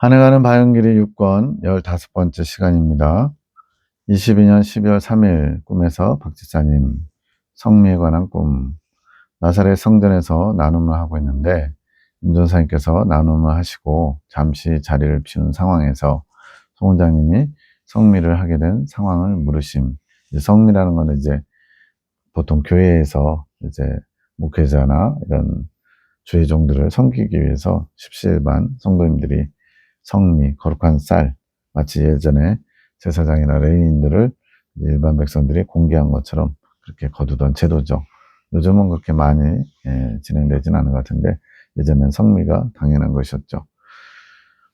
한 해가는 바연길이 6권 15번째 시간입니다. 22년 12월 3일 꿈에서 박 집사님 성미에 관한 꿈. 나사렛 성전에서 나눔을 하고 있는데 임전사님께서 나눔을 하시고 잠시 자리를 비운 상황에서 송 원장님이 성미를 하게 된 상황을 물으심. 성미라는 건 이제 보통 교회에서 이제 목회자나 이런 주의종들을 섬기기 위해서 십시일반 성도님들이 성미, 거룩한 쌀, 마치 예전에 제사장이나 레위인들을 일반 백성들이 공개한 것처럼 그렇게 거두던 제도죠. 요즘은 그렇게 많이 진행되진 않은 것 같은데 예전엔 성미가 당연한 것이었죠.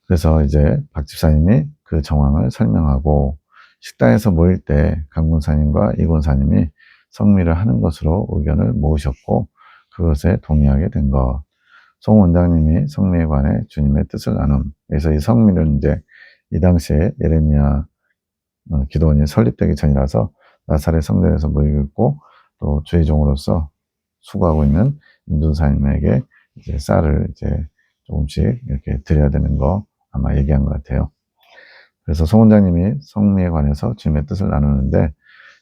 그래서 이제 박 집사님이 그 정황을 설명하고 식당에서 모일 때 강 권사님과 이 권사님이 성미를 하는 것으로 의견을 모으셨고 그것에 동의하게 된 것. 송 원장님이 성미에 관해 주님의 뜻을 나눔. 그래서 이 성미는 이제 이 당시에 예레미야 기도원이 설립되기 전이라서 나사렛 성전에서 모이고 있고 또 주의종으로서 수고하고 있는 임준사님에게 이제 쌀을 이제 조금씩 이렇게 드려야 되는 거 아마 얘기한 것 같아요. 그래서 송 원장님이 성미에 관해서 주님의 뜻을 나누는데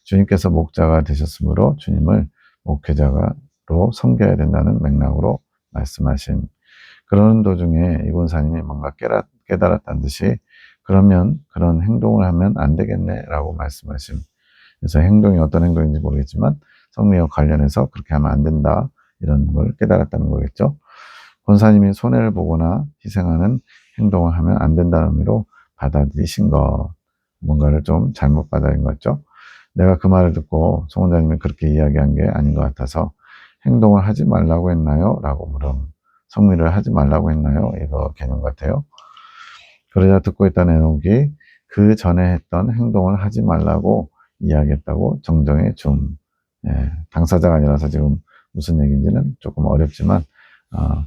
주님께서 목자가 되셨으므로 주님을 목회자로 섬겨야 된다는 맥락으로 말씀하신. 그러는 도중에 이 권사님이 뭔가 깨달았다는 듯이 그러면 그런 행동을 하면 안 되겠네 라고 말씀하신. 그래서 행동이 어떤 행동인지 모르겠지만 성미와 관련해서 그렇게 하면 안 된다 이런 걸 깨달았다는 거겠죠. 권사님이 손해를 보거나 희생하는 행동을 하면 안 된다는 의미로 받아들이신 것. 뭔가를 좀 잘못 받아들인 것 같죠. 내가 그 말을 듣고 송 원장님이 그렇게 이야기한 게 아닌 것 같아서 행동을 하지 말라고 했나요? 라고 물음. 성미를 하지 말라고 했나요? 이거 개념 같아요. 그러자 듣고 있던 에녹이 그 전에 했던 행동을 하지 말라고 이야기했다고 정정해 줌. 당사자가 아니라서 지금 무슨 얘기인지는 조금 어렵지만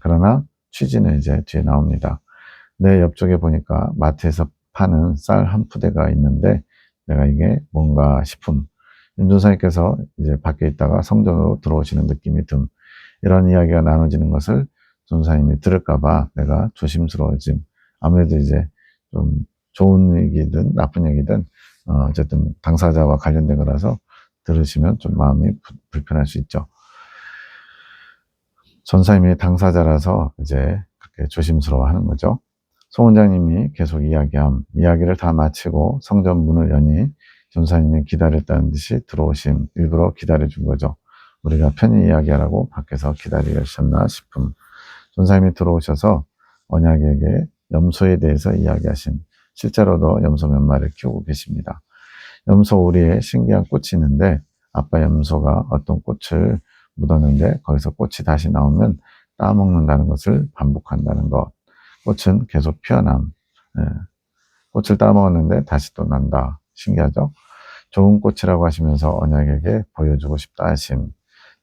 그러나 취지는 이제 뒤에 나옵니다. 내 옆쪽에 보니까 마트에서 파는 쌀 한 푸대가 있는데 내가 이게 뭔가 싶음. 임준사님께서 이제 밖에 있다가 성전으로 들어오시는 느낌이 듦. 이런 이야기가 나눠지는 것을 전사님이 들을까봐 내가 조심스러워짐. 아무래도 이제 좀 좋은 얘기든 나쁜 얘기든 어쨌든 당사자와 관련된 거라서 들으시면 좀 마음이 불편할 수 있죠. 전사님이 당사자라서 이제 그렇게 조심스러워하는 거죠. 송 원장님이 계속 이야기를 다 마치고 성전 문을 여니 전사님이 기다렸다는 듯이 들어오심. 일부러 기다려준 거죠. 우리가 편히 이야기하라고 밖에서 기다리셨나 싶음. 전사님이 들어오셔서 언약에게 염소에 대해서 이야기하신. 실제로도 염소 몇 마리를 키우고 계십니다. 염소 우리에 신기한 꽃이 있는데 아빠 염소가 어떤 꽃을 묻었는데 거기서 꽃이 다시 나오면 따먹는다는 것을 반복한다는 것. 꽃은 계속 피어남. 꽃을 따먹었는데 다시 또 난다. 신기하죠? 좋은 꽃이라고 하시면서 언약에게 보여주고 싶다 하심.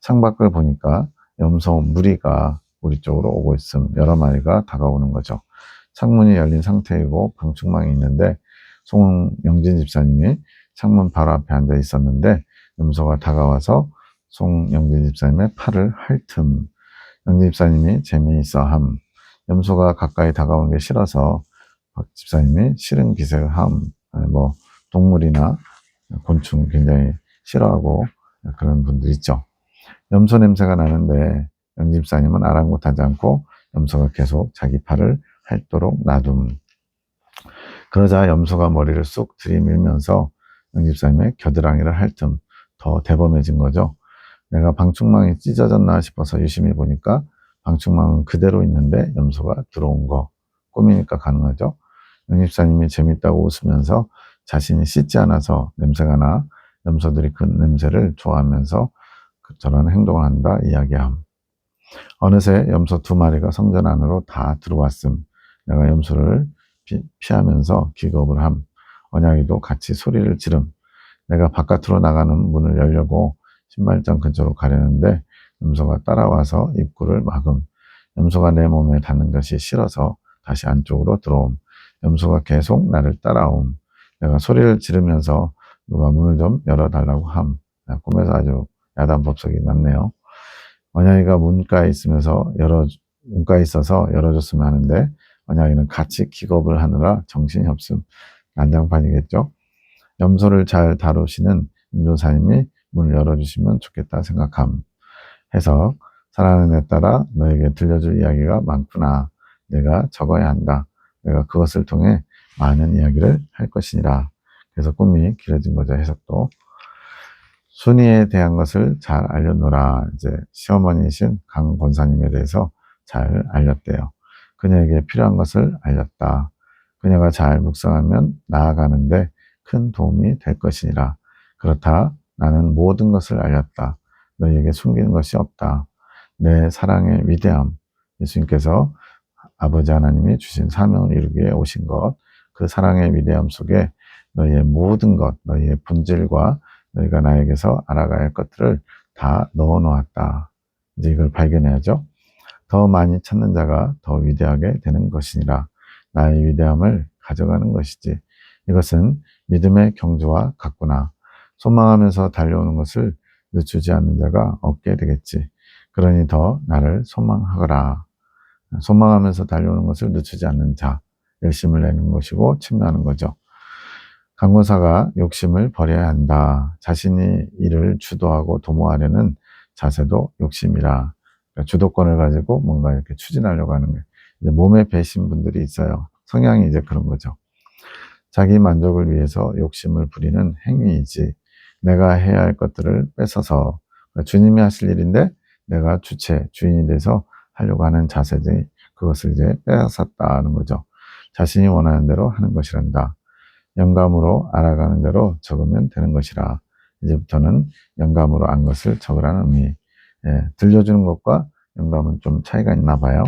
창밖을 보니까 염소 무리가 우리 쪽으로 오고 있음. 여러 마리가 다가오는 거죠. 창문이 열린 상태이고 방충망이 있는데 송영진 집사님이 창문 바로 앞에 앉아 있었는데 염소가 다가와서 송영진 집사님의 팔을 핥음. 영진 집사님이 재미있어 함. 염소가 가까이 다가오는 게 싫어서 박 집사님이 싫은 기색을 함. 뭐 동물이나 곤충 굉장히 싫어하고 그런 분들 있죠. 염소 냄새가 나는데 영진 집사님은 아랑곳하지 않고 염소가 계속 자기 팔을 핥도록 놔둠. 그러자 염소가 머리를 쑥 들이밀면서 영진 집사님의 겨드랑이를 핥음. 더 대범해진 거죠. 내가 방충망이 찢어졌나 싶어서 유심히 보니까 방충망은 그대로 있는데 염소가 들어온 거. 꿈이니까 가능하죠. 영진 집사님이 재밌다고 웃으면서 자신이 씻지 않아서 냄새가 나 염소들이 그 냄새를 좋아하면서 저런 행동을 한다 이야기함. 어느새 염소 2마리가 성전 안으로 다 들어왔음. 내가 염소를 피하면서 기겁을 함. 언약이도 같이 소리를 지름. 내가 바깥으로 나가는 문을 열려고 신발장 근처로 가려는데 염소가 따라와서 입구를 막음. 염소가 내 몸에 닿는 것이 싫어서 다시 안쪽으로 들어옴. 염소가 계속 나를 따라옴. 내가 소리를 지르면서 누가 문을 좀 열어달라고 함. 꿈에서 아주 야단 법석이 났네요. 언약이가 문가에 있어서 열어줬으면 하는데 만약에는 같이 기겁을 하느라 정신이 없음. 난장판이겠죠. 염소를 잘 다루시는 인도사님이 문을 열어주시면 좋겠다 생각함. 해서 사랑하는 데 따라 너에게 들려줄 이야기가 많구나. 내가 적어야 한다. 내가 그것을 통해 많은 이야기를 할 것이니라. 그래서 꿈이 길어진 거죠. 해석도. 순이에 대한 것을 잘 알려놓으라. 이제 시어머니이신 강 권사님에 대해서 잘 알렸대요. 그녀에게 필요한 것을 알렸다. 그녀가 잘 묵상하면 나아가는데 큰 도움이 될 것이니라. 그렇다. 나는 모든 것을 알렸다. 너희에게 숨기는 것이 없다. 내 사랑의 위대함. 예수님께서 아버지 하나님이 주신 사명을 이루기 위해 오신 것, 그 사랑의 위대함 속에 너희의 모든 것, 너희의 본질과 너희가 나에게서 알아가야 할 것들을 다 넣어 놓았다. 이제 이걸 발견해야죠. 더 많이 찾는 자가 더 위대하게 되는 것이니라. 나의 위대함을 가져가는 것이지. 이것은 믿음의 경주와 같구나. 소망하면서 달려오는 것을 늦추지 않는 자가 없게 되겠지. 그러니 더 나를 소망하거라. 소망하면서 달려오는 것을 늦추지 않는 자, 열심을 내는 것이고 침노하는 거죠. 강권사가 욕심을 버려야 한다. 자신이 일을 주도하고 도모하려는 자세도 욕심이라. 그러니까 주도권을 가지고 뭔가 이렇게 추진하려고 하는 거예요. 이제 몸에 배신 분들이 있어요. 성향이 이제 그런 거죠. 자기 만족을 위해서 욕심을 부리는 행위이지. 내가 해야 할 것들을 뺏어서, 그러니까 주님이 하실 일인데 내가 주체, 주인이 돼서 하려고 하는 자세지. 그것을 이제 빼앗았다는 거죠. 자신이 원하는 대로 하는 것이란다. 영감으로 알아가는 대로 적으면 되는 것이라. 이제부터는 영감으로 안 것을 적으라는 의미. 예, 들려주는 것과 영감은 좀 차이가 있나 봐요.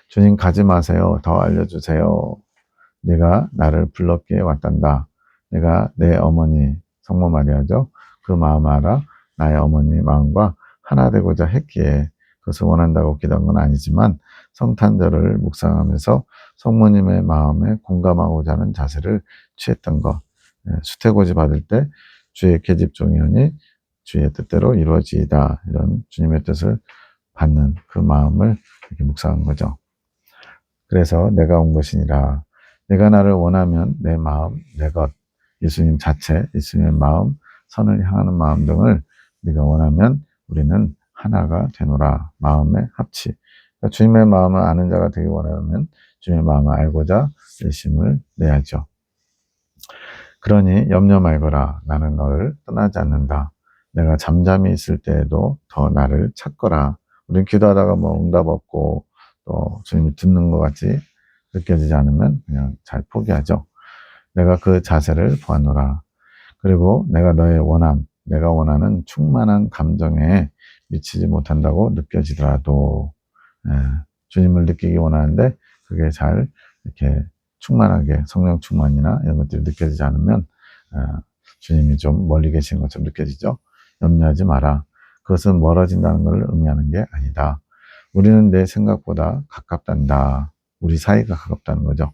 주님 가지 마세요. 더 알려주세요. 네가 나를 불렀기에 왔단다. 내가 내 어머니 성모 마리아죠. 그 마음 알아 나의 어머니 마음과 하나 되고자 했기에 그것을 원한다고 기도한 건 아니지만 성탄절을 묵상하면서 성모님의 마음에 공감하고자 하는 자세를 취했던 것. 수태고지 받을 때 주의 계집종이오니 주의 뜻대로 이루어지이다. 이런 주님의 뜻을 받는 그 마음을 이렇게 묵상한 거죠. 그래서 내가 온 것이니라. 내가 나를 원하면 내 마음, 내 것, 예수님 자체, 예수님의 마음, 선을 향하는 마음 등을 네가 원하면 우리는 하나가 되노라. 마음의 합치. 그러니까 주님의 마음을 아는 자가 되기 원하면 주님의 마음을 알고자 열심을 내야죠. 그러니 염려 말거라. 나는 너를 떠나지 않는다. 내가 잠잠히 있을 때에도 더 나를 찾거라. 우린 기도하다가 뭐 응답 없고 또 주님이 듣는 것 같이 느껴지지 않으면 그냥 잘 포기하죠. 내가 그 자세를 보았노라. 그리고 내가 너의 원함, 내가 원하는 충만한 감정에 미치지 못한다고 느껴지더라도 주님을 느끼기 원하는데 그게 잘 이렇게 충만하게 성령 충만이나 이런 것들이 느껴지지 않으면 주님이 좀 멀리 계신 것처럼 느껴지죠. 염려하지 마라. 그것은 멀어진다는 걸 의미하는 게 아니다. 우리는 내 생각보다 가깝단다. 우리 사이가 가깝다는 거죠.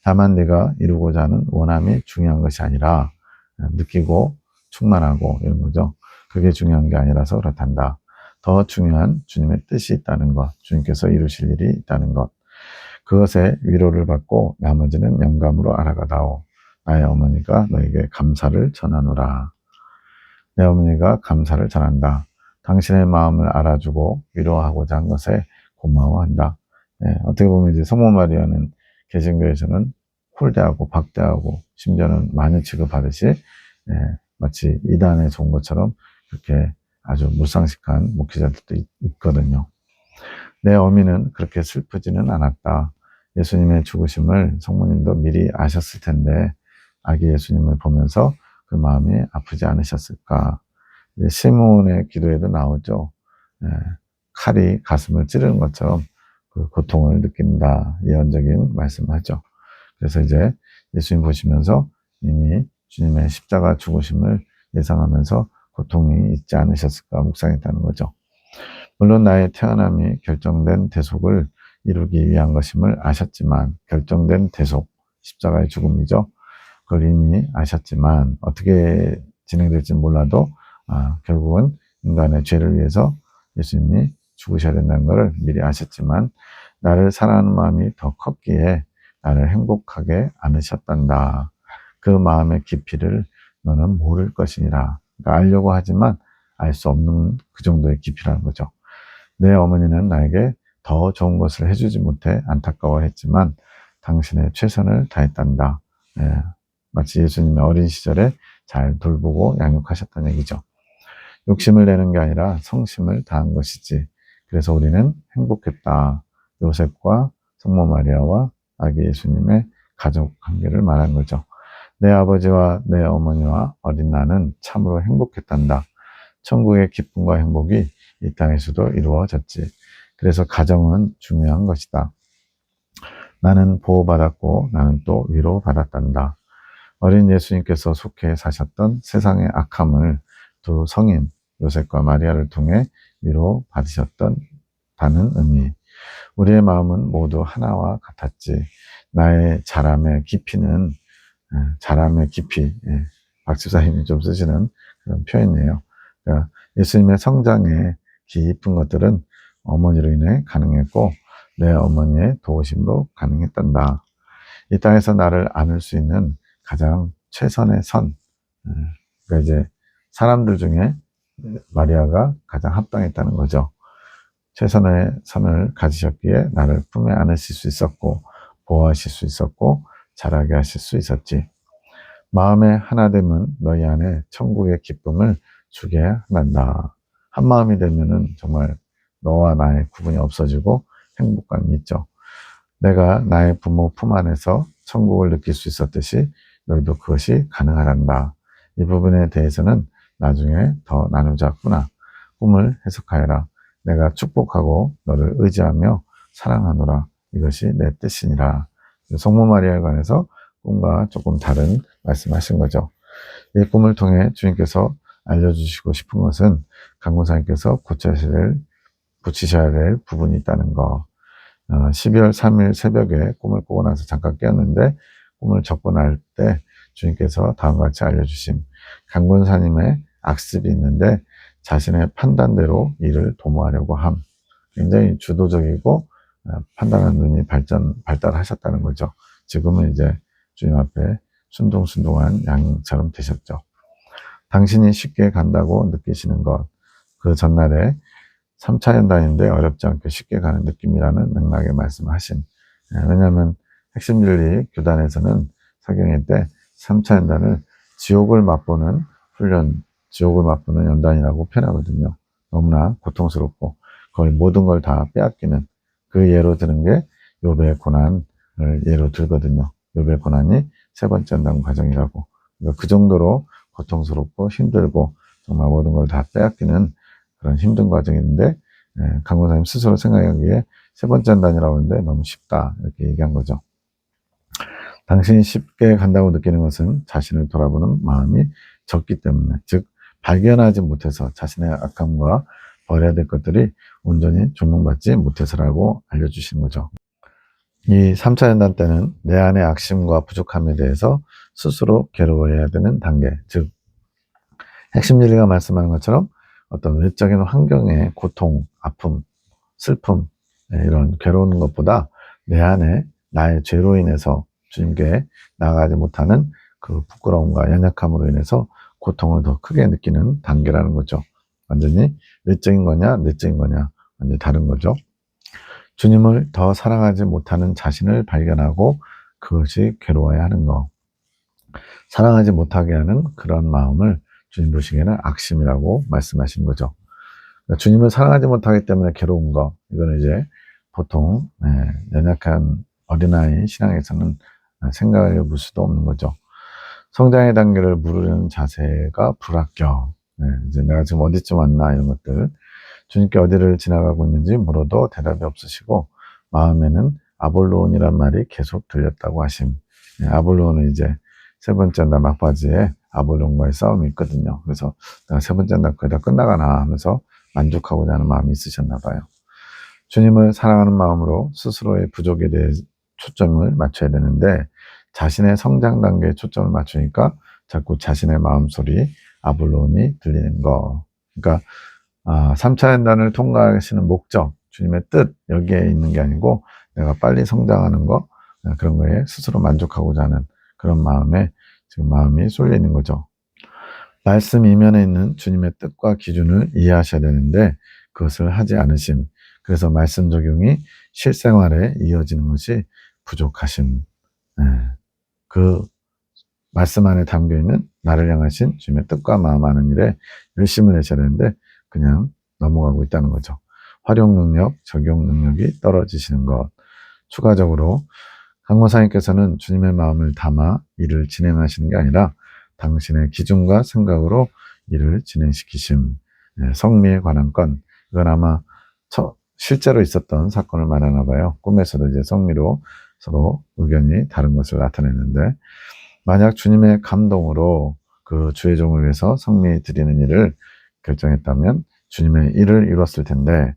다만 내가 이루고자 하는 원함이 중요한 것이 아니라 느끼고 충만하고 이런 거죠. 그게 중요한 게 아니라서 그렇단다. 더 중요한 주님의 뜻이 있다는 것, 주님께서 이루실 일이 있다는 것, 그것에 위로를 받고 나머지는 영감으로 알아가다오. 나의 어머니가 너에게 감사를 전하노라. 내 어머니가 감사를 전한다. 당신의 마음을 알아주고 위로하고자 한 것에 고마워한다. 어떻게 보면 이제 성모 마리아는 개신교에서는 홀대하고 박대하고 심지어는 마녀 취급하듯이 마치 이단에 좋은 것처럼 그렇게 아주 무상식한 목회자들도 있거든요. 내 어미는 그렇게 슬프지는 않았다. 예수님의 죽으심을 성모님도 미리 아셨을 텐데 아기 예수님을 보면서 그 마음이 아프지 않으셨을까. 시몬의 기도에도 나오죠. 칼이 가슴을 찌르는 것처럼 그 고통을 느낀다. 예언적인 말씀하죠. 그래서 이제 예수님 보시면서 이미 주님의 십자가 죽으심을 예상하면서 고통이 있지 않으셨을까 묵상했다는 거죠. 물론 나의 태어남이 결정된 대속을 이루기 위한 것임을 아셨지만, 결정된 대속, 십자가의 죽음이죠. 그걸 이미 아셨지만 어떻게 진행될지 몰라도 결국은 인간의 죄를 위해서 예수님이 죽으셔야 된다는 것을 미리 아셨지만 나를 사랑하는 마음이 더 컸기에 나를 행복하게 않으셨단다. 그 마음의 깊이를 너는 모를 것이니라. 그러니까 알려고 하지만 알 수 없는 그 정도의 깊이라는 거죠. 내 어머니는 나에게 더 좋은 것을 해주지 못해 안타까워했지만 당신의 최선을 다했단다. 예, 마치 예수님의 어린 시절에 잘 돌보고 양육하셨다는 얘기죠. 욕심을 내는 게 아니라 성심을 다한 것이지. 그래서 우리는 행복했다. 요셉과 성모 마리아와 아기 예수님의 가족 관계를 말한 거죠. 내 아버지와 내 어머니와 어린 나는 참으로 행복했단다. 천국의 기쁨과 행복이 이 땅에서도 이루어졌지. 그래서 가정은 중요한 것이다. 나는 보호받았고 나는 또 위로받았단다. 어린 예수님께서 속해 사셨던 세상의 악함을 두 성인 요셉과 마리아를 통해 위로받으셨다는 의미. 우리의 마음은 모두 하나와 같았지. 나의 자람의 깊이는 자람의 깊이, 박 집사님이 좀 쓰시는 그런 표현이에요. 그러니까 예수님의 성장의 깊은 것들은 어머니로 인해 가능했고 내 어머니의 도우심으로 가능했단다. 이 땅에서 나를 안을 수 있는 가장 최선의 선, 그러니까 이제 사람들 중에 마리아가 가장 합당했다는 거죠. 최선의 선을 가지셨기에 나를 품에 안으실 수 있었고 보호하실 수 있었고 자라게 하실 수 있었지. 마음의 하나됨은 너희 안에 천국의 기쁨을 주게 한단다. 한 마음이 되면은 정말 너와 나의 구분이 없어지고 행복감이 있죠. 내가 나의 부모 품 안에서 천국을 느낄 수 있었듯이 너희도 그것이 가능하단다. 이 부분에 대해서는 나중에 더 나누자꾸나. 꿈을 해석하여라. 내가 축복하고 너를 의지하며 사랑하노라. 이것이 내 뜻이니라. 성모 마리아에 관해서 꿈과 조금 다른 말씀하신 거죠. 이 꿈을 통해 주님께서 알려주시고 싶은 것은 강권사님께서 고치셔야 될 부분이 있다는 거. 12월 3일 새벽에 꿈을 꾸고 나서 잠깐 깨었는데 꿈을 접고 날 때 주님께서 다음과 같이 알려주심. 강권사님의 악습이 있는데 자신의 판단대로 일을 도모하려고 함. 굉장히 주도적이고 판단하는 눈이 발달하셨다는 거죠. 지금은 이제 주님 앞에 순둥순둥한 양처럼 되셨죠. 당신이 쉽게 간다고 느끼시는 것. 그 전날에 3차 연단인데 어렵지 않게 쉽게 가는 느낌이라는 맥락의 말씀하신. 왜냐하면 핵심 진리 교단에서는 사경회 때 3차 연단을 지옥을 맛보는 훈련, 지옥을 맛보는 연단이라고 표현하거든요. 너무나 고통스럽고 거의 모든 걸 다 빼앗기는 그 예로 드는 게 욥의 고난을 예로 들거든요. 욥의 고난이 세 번째 연단 과정이라고. 그러니까 그 정도로 고통스럽고 힘들고 정말 모든 걸 다 빼앗기는 그런 힘든 과정인데 강권사님 스스로 생각하기에 세 번째 연단이라고 하는데 너무 쉽다 이렇게 얘기한 거죠. 당신이 쉽게 간다고 느끼는 것은 자신을 돌아보는 마음이 적기 때문에, 즉 발견하지 못해서 자신의 악함과 버려야 될 것들이 온전히 조명받지 못해서라고 알려주신 거죠. 이 3차 연단 때는 내 안의 악심과 부족함에 대해서 스스로 괴로워해야 되는 단계, 즉 핵심 진리가 말씀하는 것처럼 어떤 외적인 환경의 고통, 아픔, 슬픔, 이런 괴로운 것보다 내 안에 나의 죄로 인해서 주님께 나아가지 못하는 그 부끄러움과 연약함으로 인해서 고통을 더 크게 느끼는 단계라는 거죠. 완전히 외적인 거냐 내적인 거냐 완전히 다른 거죠. 주님을 더 사랑하지 못하는 자신을 발견하고 그것이 괴로워야 하는 거. 사랑하지 못하게 하는 그런 마음을 주님 보시기에는 악심이라고 말씀하신 거죠. 주님을 사랑하지 못하기 때문에 괴로운 거, 이거는 이제 보통 연약한 어린아이 신앙에서는 생각해 볼 수도 없는 거죠. 성장의 단계를 물으려는 자세가 불합격. 이제 내가 지금 어디쯤 왔나 이런 것들. 주님께 어디를 지나가고 있는지 물어도 대답이 없으시고 마음에는 아볼로온이란 말이 계속 들렸다고 하심. 아볼로온은 이제 세 번째 날 막바지에 아볼론과의 싸움이 있거든요. 그래서 세 번째 날 거의 다 끝나가나 하면서 만족하고자 하는 마음이 있으셨나 봐요. 주님을 사랑하는 마음으로 스스로의 부족에 대해 초점을 맞춰야 되는데 자신의 성장 단계에 초점을 맞추니까 자꾸 자신의 마음소리 아볼론이 들리는 거. 그러니까 3차 연단을 통과하시는 목적, 주님의 뜻 여기에 있는 게 아니고 내가 빨리 성장하는 거 그런 거에 스스로 만족하고자 하는 그런 마음에 지금 마음이 쏠려 있는 거죠. 말씀 이면에 있는 주님의 뜻과 기준을 이해하셔야 되는데 그것을 하지 않으심. 그래서 말씀 적용이 실생활에 이어지는 것이 부족하심. 그 말씀 안에 담겨있는 나를 향하신 주님의 뜻과 마음 아는 일에 열심을 내셔야 되는데 그냥 넘어가고 있다는 거죠. 활용 능력, 적용 능력이 떨어지시는 것. 추가적으로 강모사님께서는 주님의 마음을 담아 일을 진행하시는 게 아니라 당신의 기준과 생각으로 일을 진행시키심. 성미에 관한 건 이건 아마 실제로 있었던 사건을 말하나 봐요. 꿈에서도 이제 성미로 서로 의견이 다른 것을 나타내는데 만약 주님의 감동으로 그 주의 종을 위해서 성미 드리는 일을 결정했다면 주님의 일을 이뤘을 텐데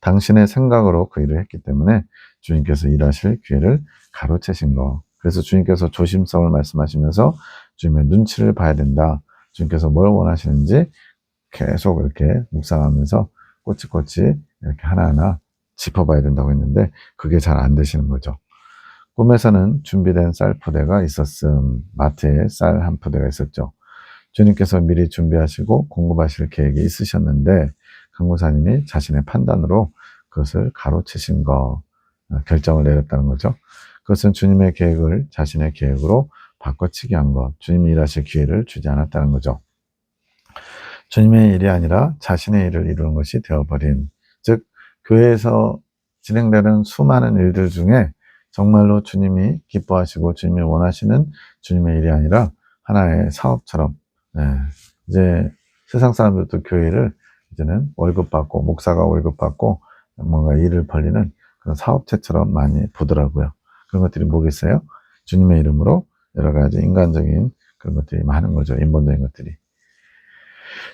당신의 생각으로 그 일을 했기 때문에 주님께서 일하실 기회를 가로채신 거. 그래서 주님께서 조심성을 말씀하시면서 주님의 눈치를 봐야 된다. 주님께서 뭘 원하시는지 계속 이렇게 묵상하면서 꼬치꼬치 이렇게 하나하나 짚어봐야 된다고 했는데 그게 잘 안 되시는 거죠. 꿈에서는 준비된 쌀 포대가 있었음. 마트에 쌀 한 포대가 있었죠. 주님께서 미리 준비하시고 공급하실 계획이 있으셨는데 강무사님이 자신의 판단으로 그것을 가로채신 거, 결정을 내렸다는 거죠. 그것은 주님의 계획을 자신의 계획으로 바꿔치기 한 것, 주님이 일하실 기회를 주지 않았다는 거죠. 주님의 일이 아니라 자신의 일을 이루는 것이 되어버린, 즉 교회에서 진행되는 수많은 일들 중에 정말로 주님이 기뻐하시고 주님이 원하시는 주님의 일이 아니라 하나의 사업처럼 이제 세상 사람들도 교회를 이제는 월급 받고 목사가 월급 받고 뭔가 일을 벌리는 그런 사업체처럼 많이 보더라고요. 그런 것들이 뭐겠어요? 주님의 이름으로 여러 가지 인간적인 그런 것들이 많은 거죠. 인본적인 것들이.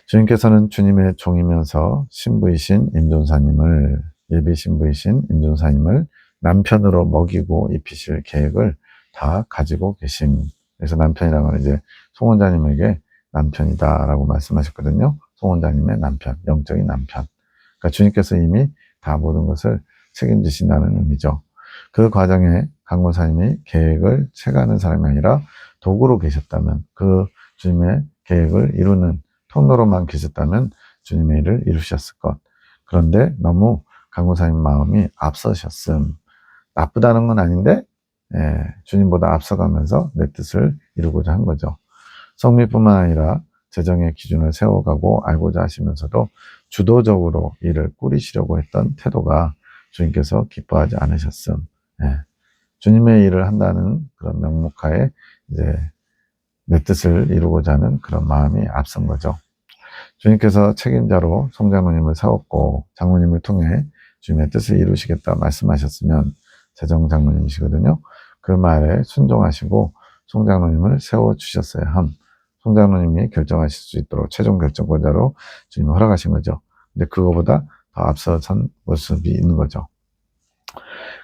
주님께서는 주님의 종이면서 신부이신 임종사님을, 예비 신부이신 임종사님을 남편으로 먹이고 입히실 계획을 다 가지고 계신. 그래서 남편이라는 건 이제 송원자님에게 남편이다라고 말씀하셨거든요. 송원자님의 남편, 영적인 남편. 그러니까 주님께서 이미 다 모든 것을 책임지신다는 의미죠. 그 과정에 강모사님이 계획을 채가는 사람이 아니라 도구로 계셨다면, 그 주님의 계획을 이루는 통로로만 계셨다면 주님의 일을 이루셨을 것. 그런데 너무 강모사님 마음이 앞서셨음. 나쁘다는 건 아닌데 주님보다 앞서가면서 내 뜻을 이루고자 한 거죠. 성미뿐만 아니라 재정의 기준을 세워가고 알고자 하시면서도 주도적으로 일을 꾸리시려고 했던 태도가 주님께서 기뻐하지 않으셨음. 주님의 일을 한다는 그런 명목하에 이제 내 뜻을 이루고자 하는 그런 마음이 앞선 거죠. 주님께서 책임자로 송장로님을 세웠고 장로님을 통해 주님의 뜻을 이루시겠다 말씀하셨으면 재정장로님이시거든요. 그 말에 순종하시고 송장로님을 세워주셨어야 함. 송장로님이 결정하실 수 있도록 최종 결정권자로 주님이 허락하신 거죠. 근데 그거보다 더 앞서선 모습이 있는 거죠.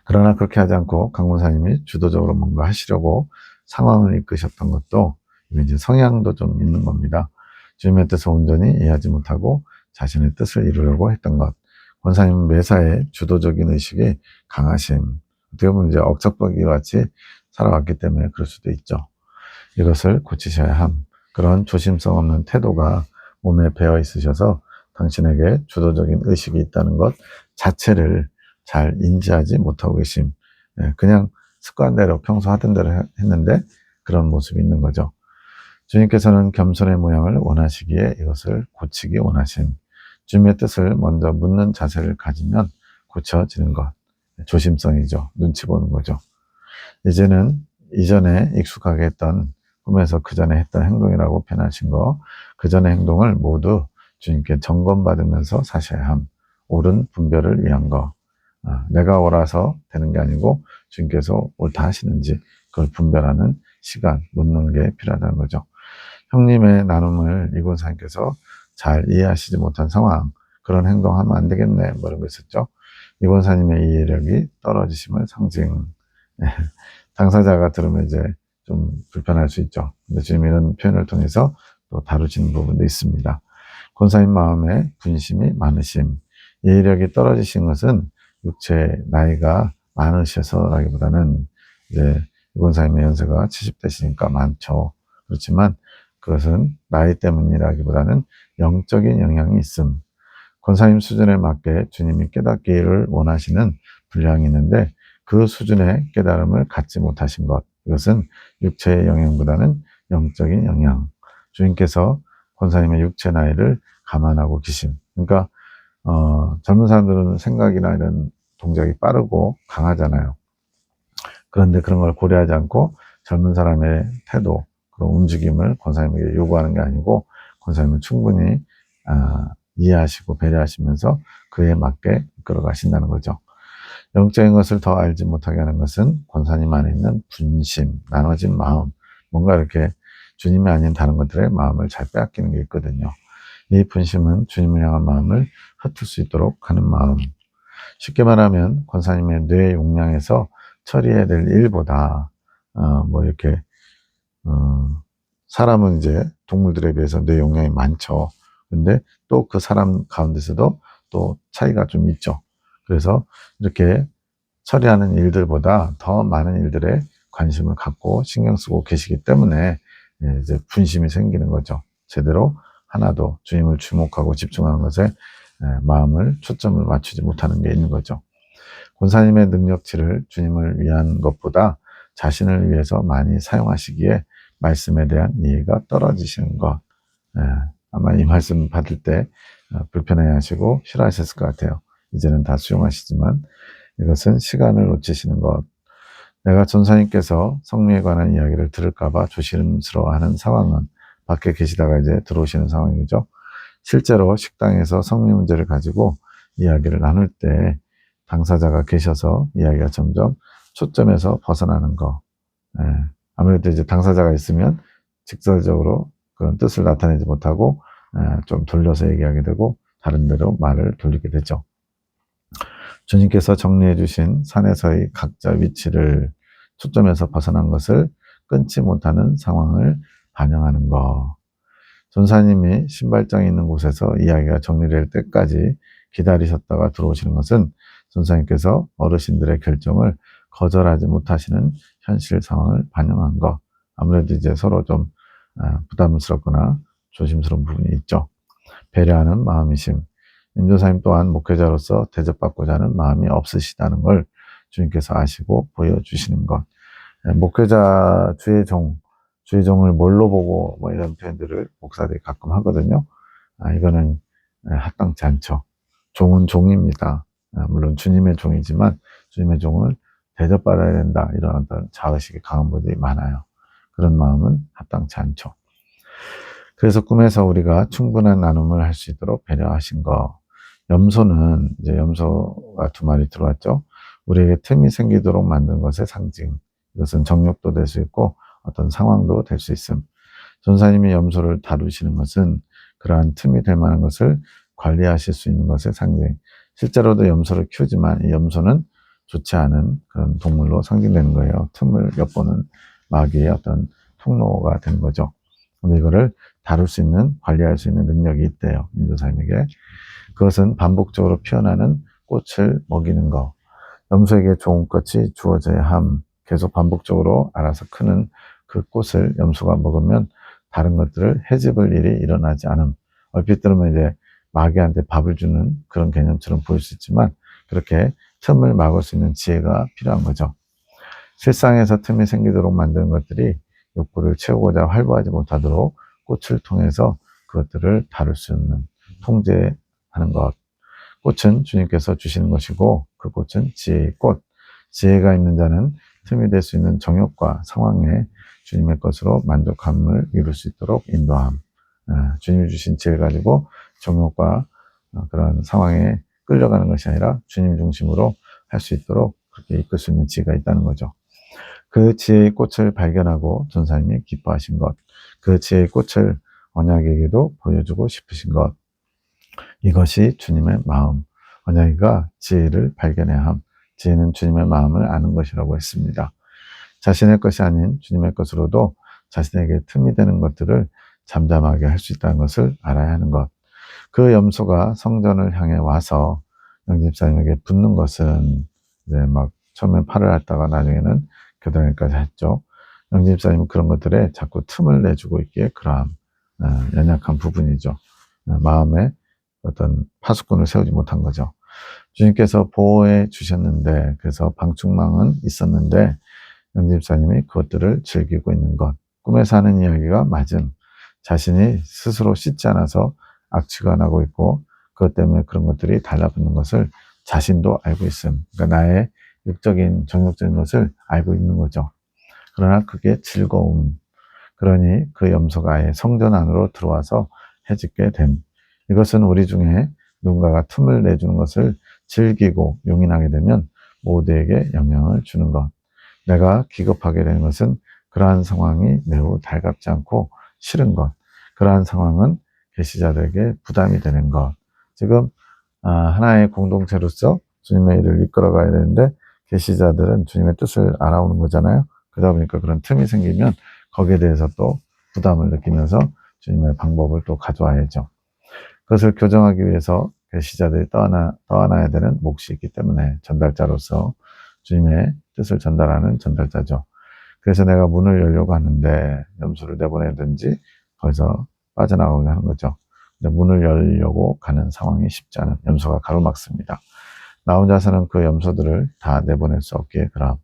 그러나 그렇게 하지 않고 강문사님이 주도적으로 뭔가 하시려고 상황을 이끄셨던 것도 이제 성향도 좀 있는 겁니다. 주님의 뜻을 온전히 이해하지 못하고 자신의 뜻을 이루려고 했던 것. 권사님은 매사에 주도적인 의식이 강하심. 어떻게 보면 이제 억척박이 같이 살아왔기 때문에 그럴 수도 있죠. 이것을 고치셔야 함. 그런 조심성 없는 태도가 몸에 배어 있으셔서 당신에게 주도적인 의식이 있다는 것 자체를 잘 인지하지 못하고 계심. 그냥 습관대로 평소 하던 대로 했는데 그런 모습이 있는 거죠. 주님께서는 겸손의 모양을 원하시기에 이것을 고치기 원하신, 주님의 뜻을 먼저 묻는 자세를 가지면 고쳐지는 것. 조심성이죠. 눈치 보는 거죠. 이제는 이전에 익숙하게 했던 꿈에서 그 전에 했던 행동이라고 표현하신 거, 그 전의 행동을 모두 주님께 점검받으면서 사셔야 함. 옳은 분별을 위한 거. 내가 옳아서 되는 게 아니고 주님께서 옳다 하시는지 그걸 분별하는 시간, 묻는 게 필요하다는 거죠. 형님의 나눔을 이권사님께서 잘 이해하시지 못한 상황, 그런 행동하면 안 되겠네, 뭐 이런 거 있었죠. 이권사님의 이해력이 떨어지심을 상징. 당사자가 들으면 이제 좀 불편할 수 있죠. 근데 지금 이런 표현을 통해서 또 다루시는 부분도 있습니다. 권사님 마음에 분심이 많으심. 이해력이 떨어지신 것은 육체 나이가 많으셔서라기보다는 이제 권사님의 연세가 70대시니까 많죠. 그렇지만 그것은 나이 때문이라기보다는 영적인 영향이 있음. 권사님 수준에 맞게 주님이 깨닫기를 원하시는 분량이 있는데 그 수준의 깨달음을 갖지 못하신 것. 이것은 육체의 영향보다는 영적인 영향. 주님께서 권사님의 육체 나이를 감안하고 계심. 그러니까 젊은 사람들은 생각이나 이런 동작이 빠르고 강하잖아요. 그런데 그런 걸 고려하지 않고 젊은 사람의 태도, 그런 움직임을 권사님에게 요구하는 게 아니고 권사님은 충분히 이해하시고 배려하시면서 그에 맞게 이끌어 가신다는 거죠. 영적인 것을 더 알지 못하게 하는 것은 권사님 안에 있는 분심, 나눠진 마음, 뭔가 이렇게 주님이 아닌 다른 것들의 마음을 잘 빼앗기는 게 있거든요. 이 분심은 주님을 향한 마음을 흩을 수 있도록 하는 마음. 쉽게 말하면 권사님의 뇌 용량에서 처리해야 될 일보다 뭐 이렇게 사람은 이제 동물들에 비해서 뇌 용량이 많죠. 근데 또 그 사람 가운데서도 또 차이가 좀 있죠. 그래서 이렇게 처리하는 일들보다 더 많은 일들에 관심을 갖고 신경 쓰고 계시기 때문에 이제 분심이 생기는 거죠. 제대로 하나도 주님을 주목하고 집중하는 것에 마음을 초점을 맞추지 못하는 게 있는 거죠. 권사님의 능력치를 주님을 위한 것보다 자신을 위해서 많이 사용하시기에 말씀에 대한 이해가 떨어지시는 것. 아마 이 말씀 받을 때 불편해 하시고 싫어하셨을 것 같아요. 이제는 다 수용하시지만 이것은 시간을 놓치시는 것. 내가 전사님께서 성미에 관한 이야기를 들을까봐 조심스러워하는 상황은 밖에 계시다가 이제 들어오시는 상황이죠. 실제로 식당에서 성미 문제를 가지고 이야기를 나눌 때 당사자가 계셔서 이야기가 점점 초점에서 벗어나는 거. 아무래도 이제 당사자가 있으면 직설적으로 그런 뜻을 나타내지 못하고 좀 돌려서 얘기하게 되고 다른 데로 말을 돌리게 되죠. 주님께서 정리해 주신 산에서의 각자 위치를 초점에서 벗어난 것을 끊지 못하는 상황을 반영하는 것. 전사님이 신발장이 있는 곳에서 이야기가 정리될 때까지 기다리셨다가 들어오시는 것은 전사님께서 어르신들의 결정을 거절하지 못하시는 현실 상황을 반영한 것. 아무래도 이제 서로 좀 부담스럽거나 조심스러운 부분이 있죠. 배려하는 마음이심. 인도사님 또한 목회자로서 대접받고자 하는 마음이 없으시다는 걸 주님께서 아시고 보여주시는 것. 목회자 주의종을 뭘로 보고 뭐 이런 표현들을 목사들이 가끔 하거든요. 이거는 합당치 않죠. 종은 종입니다. 물론 주님의 종이지만 주님의 종을 대접받아야 된다. 이런 어떤 자의식이 강한 분들이 많아요. 그런 마음은 합당치 않죠. 그래서 꿈에서 우리가 충분한 나눔을 할 수 있도록 배려하신 거. 염소는 이제 염소가 2마리 들어왔죠. 우리에게 틈이 생기도록 만든 것의 상징. 이것은 정욕도 될 수 있고 어떤 상황도 될 수 있음. 전사님이 염소를 다루시는 것은 그러한 틈이 될 만한 것을 관리하실 수 있는 것의 상징. 실제로도 염소를 키우지만 이 염소는 좋지 않은 그런 동물로 상징되는 거예요. 틈을 엿보는 마귀의 어떤 통로가 되는 거죠. 근데 이거를 다룰 수 있는, 관리할 수 있는 능력이 있대요. 인도사님에게. 그것은 반복적으로 피어나는 꽃을 먹이는 거. 염소에게 좋은 꽃이 주어져야 함. 계속 반복적으로 알아서 크는 그 꽃을 염소가 먹으면 다른 것들을 해집을 일이 일어나지 않음. 얼핏 들으면 이제 마귀한테 밥을 주는 그런 개념처럼 보일 수 있지만 그렇게 틈을 막을 수 있는 지혜가 필요한 거죠. 실상에서 틈이 생기도록 만드는 것들이 욕구를 채우고자 활보하지 못하도록 꽃을 통해서 그것들을 다룰 수 있는, 통제하는 것. 꽃은 주님께서 주시는 것이고 그 꽃은 지혜의 꽃. 지혜가 있는 자는 틈이 될 수 있는 정욕과 상황에 주님의 것으로 만족함을 이룰 수 있도록 인도함. 주님이 주신 지혜를 가지고 정욕과 그런 상황에 끌려가는 것이 아니라 주님 중심으로 할 수 있도록 그렇게 이끌 수 있는 지혜가 있다는 거죠. 그 지혜의 꽃을 발견하고 전사님이 기뻐하신 것. 그 지혜의 꽃을 언약에게도 보여주고 싶으신 것. 이것이 주님의 마음. 언약이가 지혜를 발견해야 함. 지혜는 주님의 마음을 아는 것이라고 했습니다. 자신의 것이 아닌 주님의 것으로도 자신에게 틈이 되는 것들을 잠잠하게 할 수 있다는 것을 알아야 하는 것. 그 염소가 성전을 향해 와서 영집사님에게 붙는 것은 이제 막 처음에 팔을 했다가 나중에는 교단회까지 했죠. 영집사님은 그런 것들에 자꾸 틈을 내주고 있기에 그러한 연약한 부분이죠. 마음에 어떤 파수꾼을 세우지 못한 거죠. 주님께서 보호해 주셨는데, 그래서 방충망은 있었는데 영집사님이 그것들을 즐기고 있는 것, 꿈에서 하는 이야기가 맞음, 자신이 스스로 씻지 않아서 악취가 나고 있고 그것 때문에 그런 것들이 달라붙는 것을 자신도 알고 있음. 그러니까 나의 육적인 정욕적인 것을 알고 있는 거죠. 그러나 그게 즐거움, 그러니 그 염소가 아예 성전 안으로 들어와서 해짓게 됨. 이것은 우리 중에 누군가가 틈을 내주는 것을 즐기고 용인하게 되면 모두에게 영향을 주는 것. 내가 기겁하게 되는 것은 그러한 상황이 매우 달갑지 않고 싫은 것. 그러한 상황은 계시자들에게 부담이 되는 것. 지금 하나의 공동체로서 주님의 일을 이끌어가야 되는데 계시자들은 주님의 뜻을 알아오는 거잖아요. 그러다 보니까 그런 틈이 생기면 거기에 대해서 또 부담을 느끼면서 주님의 방법을 또 가져와야죠. 그것을 교정하기 위해서 계시자들이 떠안아야 되는 몫이 있기 때문에 전달자로서 주님의 뜻을 전달하는 전달자죠. 그래서 내가 문을 열려고 하는데 염소를 내보내든지 거기서 빠져나가게 하는 거죠. 근데 문을 열려고 가는 상황이 쉽지 않은 염소가 가로막습니다. 나 혼자서는 그 염소들을 다 내보낼 수 없기에 그런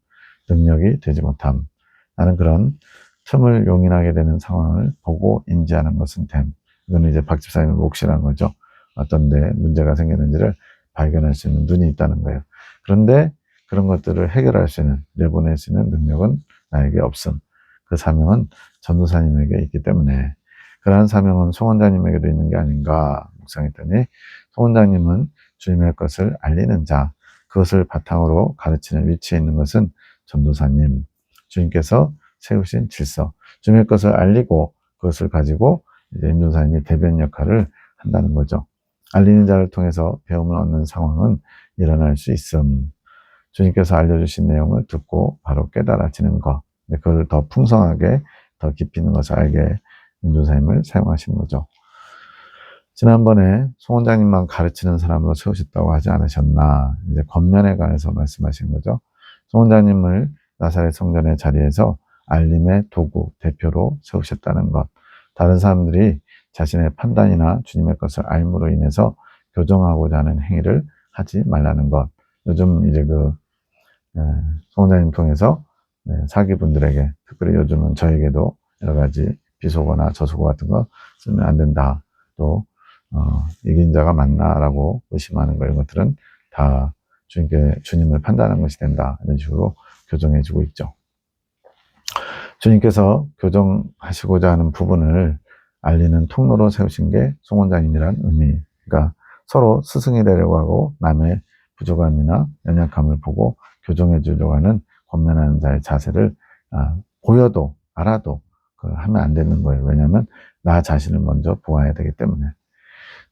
능력이 되지 못함. 나는 그런 틈을 용인하게 되는 상황을 보고 인지하는 것은 됨. 이거는 이제 박 집사님의 몫이라는 거죠. 어떤 데 문제가 생기는지를 발견할 수 있는 눈이 있다는 거예요. 그런데 그런 것들을 해결할 수 있는, 내보낼 수 있는 능력은 나에게 없음. 그 사명은 전도사님에게 있기 때문에 그러한 사명은 송원장님에게도 있는 게 아닌가 묵상했더니, 송원장님은 주님의 것을 알리는 자, 그것을 바탕으로 가르치는 위치에 있는 것은 전도사님, 주님께서 세우신 질서, 주님의 것을 알리고 그것을 가지고 이제 임전사님이 대변 역할을 한다는 거죠. 알리는 자를 통해서 배움을 얻는 상황은 일어날 수 있음. 주님께서 알려주신 내용을 듣고 바로 깨달아지는 것, 그걸 더 풍성하게 더 깊이 있는 것을 알게 임전사님을 사용하신 거죠. 지난번에 송 원장님만 가르치는 사람으로 세우셨다고 하지 않으셨나, 이제 겉면에 관해서 말씀하신 거죠. 송 원장님을 나사렛 성전의 자리에서 알림의 도구, 대표로 세우셨다는 것. 다른 사람들이 자신의 판단이나 주님의 것을 알므로 인해서 교정하고자 하는 행위를 하지 말라는 것. 요즘 이제 송 원장님 통해서 사기분들에게, 특별히 요즘은 저에게도 여러 가지 비속어나 저속어 같은 거 쓰면 안 된다. 또 이긴 자가 맞나라고 의심하는 거, 이런 것들은 다 주님을 판단하는 것이 된다. 이런 식으로 교정해주고 있죠. 주님께서 교정하시고자 하는 부분을 알리는 통로로 세우신 게 송원장님이란 의미. 그러니까 서로 스승이 되려고 하고 남의 부족함이나 연약함을 보고 교정해 주려고 하는 권면하는 자의 자세를 보여도 알아도 하면 안 되는 거예요. 왜냐하면 나 자신을 먼저 보아야 되기 때문에.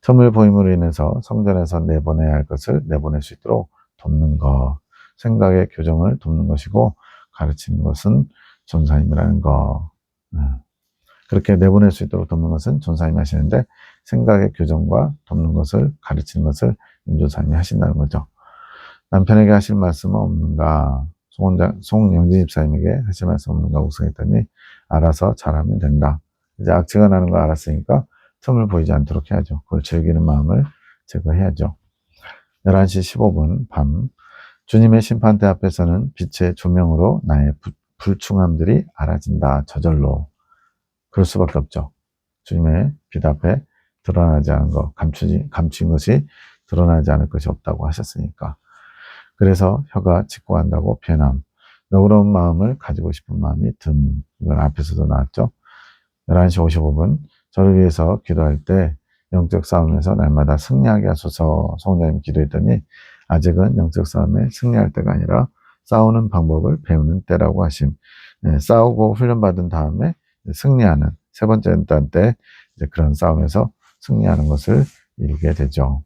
틈을 보임으로 인해서 성전에서 내보내야 할 것을 내보낼 수 있도록 돕는 것, 생각의 교정을 돕는 것이고, 가르치는 것은 전사님이라는 거. 그렇게 내보낼 수 있도록 돕는 것은 전사님이 하시는데, 생각의 교정과 돕는 것을, 가르치는 것을 임조사님이 하신다는 거죠. 남편에게 하실 말씀은 없는가? 송영진 집사님에게 하실 말씀 없는가 묵상했더니, 알아서 잘하면 된다. 이제 악취가 나는 거 알았으니까 틈을 보이지 않도록 해야죠. 그걸 즐기는 마음을 제거해야죠. 11시 15분 밤, 주님의 심판대 앞에서는 빛의 조명으로 나의 불충함들이 알아진다. 저절로. 그럴 수밖에 없죠. 주님의 빛 앞에 드러나지 않은 것, 감춘 것이 드러나지 않을 것이 없다고 하셨으니까. 그래서 혀가 직고한다고 변함. 너그러운 마음을 가지고 싶은 마음이 듬. 이건 앞에서도 나왔죠. 11시 55분, 저를 위해서 기도할 때 영적 싸움에서 날마다 승리하게 하소서. 송원장님 기도했더니, 아직은 영적 싸움에 승리할 때가 아니라 싸우는 방법을 배우는 때라고 하심. 싸우고 훈련받은 다음에 승리하는 세 번째 단 때 이제 그런 싸움에서 승리하는 것을 이루게 되죠.